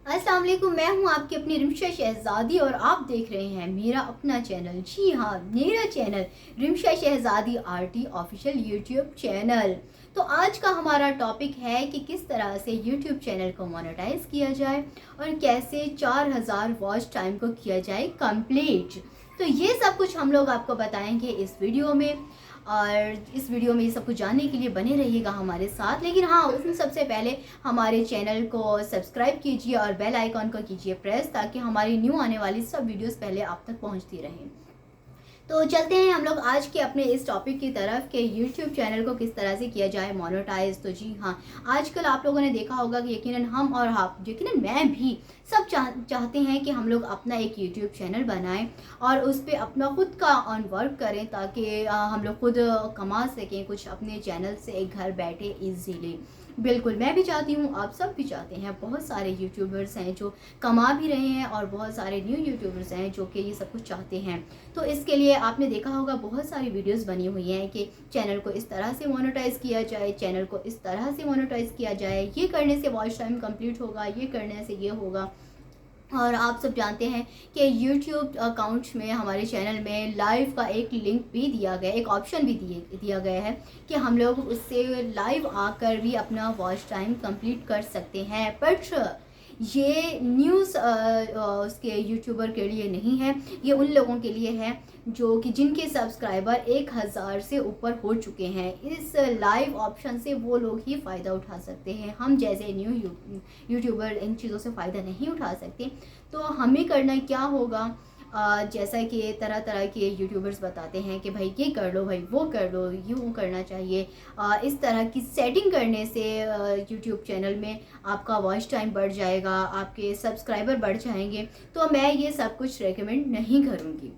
अस्सलाम वालेकुम, मैं हूं आपकी अपनी रिमशा शहज़ादी और आप देख रहे हैं मेरा अपना चैनल। जी हाँ, मेरा channel Rimsha Shahzadi RT official YouTube channel. तो आज का हमारा टॉपिक है कि किस तरह से यूट्यूब चैनल को मोनेटाइज किया जाए और कैसे 4000 वॉच टाइम को किया जाए कंप्लीट। तो ये सब कुछ हम लोग आपको बताएंगे इस वीडियो में, और इस वीडियो में ये सब कुछ जानने के लिए बने रहिएगा हमारे साथ। लेकिन हाँ, उसमें सबसे पहले हमारे चैनल को सब्सक्राइब कीजिए और बेल आइकॉन को कीजिए प्रेस, ताकि हमारी न्यू आने वाली सब वीडियोस पहले आप तक पहुंचती रहें। तो चलते हैं हम लोग आज के अपने इस टॉपिक की तरफ कि यूट्यूब चैनल को किस तरह से किया जाए मोनेटाइज। तो जी हाँ, आजकल आप लोगों ने देखा होगा कि यकीनन हम और आप, यकीनन मैं भी, सब चाहते हैं कि हम लोग अपना एक यूट्यूब चैनल बनाएं और उस पर अपना खुद का ऑन वर्क करें, ताकि हम लोग खुद कमा सकें कुछ अपने चैनल से घर बैठे इजीली। बिल्कुल, मैं भी चाहती हूँ, आप सब भी चाहते हैं। बहुत सारे यूट्यूबर्स हैं जो कमा भी रहे हैं और बहुत सारे न्यू यूट्यूबर्स हैं जो कि ये सब कुछ चाहते हैं। तो इसके लिए आपने देखा होगा बहुत सारी वीडियोस बनी हुई हैं कि चैनल को इस तरह से मोनेटाइज किया जाए, चैनल को इस तरह से मोनेटाइज किया जाए, ये करने से वॉच टाइम कंप्लीट होगा, ये करने से ये होगा। और आप सब जानते हैं कि YouTube अकाउंट्स में, हमारे चैनल में लाइव का एक लिंक भी दिया गया, एक ऑप्शन भी दिया गया है कि हम लोग उससे लाइव आकर भी अपना वॉच टाइम कंप्लीट कर सकते हैं। बट ये न्यूज़ उसके यूट्यूबर के लिए नहीं है, ये उन लोगों के लिए है जो कि जिनके सब्सक्राइबर 1000 से ऊपर हो चुके हैं। इस लाइव ऑप्शन से वो लोग ही फ़ायदा उठा सकते हैं, हम जैसे न्यू यूट्यूबर इन चीज़ों से फ़ायदा नहीं उठा सकते। तो हमें करना क्या होगा, जैसा कि तरह तरह के यूट्यूबर्स बताते हैं कि भाई ये कर लो, भाई वो कर लो, यूँ करना चाहिए। इस तरह की सेटिंग करने से यूट्यूब चैनल में आपका वॉच टाइम बढ़ जाएगा, आपके सब्सक्राइबर बढ़ जाएंगे। तो मैं ये सब कुछ रेकमेंड नहीं करूँगी।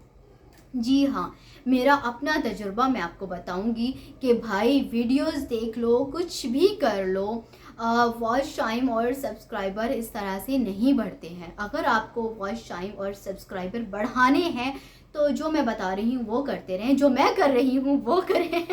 जी हाँ, मेरा अपना तजुर्बा मैं आपको बताऊंगी कि भाई वीडियोस देख लो, कुछ भी कर लो, वॉच टाइम और सब्सक्राइबर इस तरह से नहीं बढ़ते हैं। अगर आपको वॉच टाइम और सब्सक्राइबर बढ़ाने हैं तो जो मैं बता रही हूँ वो करते रहें, जो मैं कर रही हूँ वो करें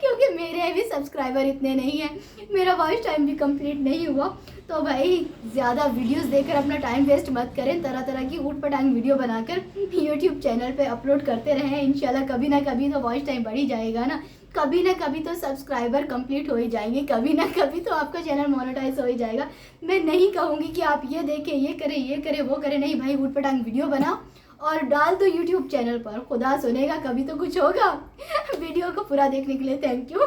क्योंकि मेरे भी सब्सक्राइबर इतने नहीं हैं, मेरा वॉच टाइम भी कंप्लीट नहीं हुआ। तो भाई ज़्यादा वीडियोस देखकर अपना टाइम वेस्ट मत करें, तरह तरह की ऊट पटांग वीडियो बनाकर यूट्यूब चैनल पे अपलोड करते रहें। इंशाल्लाह कभी ना कभी तो वॉच टाइम बढ़ ही जाएगा ना, कभी ना कभी तो सब्सक्राइबर कंप्लीट हो ही जाएंगे, कभी ना कभी तो आपका चैनल मोनेटाइज हो ही जाएगा। मैं नहीं कहूँगी कि आप ये देखें, ये करें वो करें, नहीं भाई, ऊट पटांग वीडियो बनाओ और डाल दो यूट्यूब चैनल पर, खुदा सुनेगा, कभी तो कुछ होगा। वीडियो को पूरा देखने के लिए थैंक यू।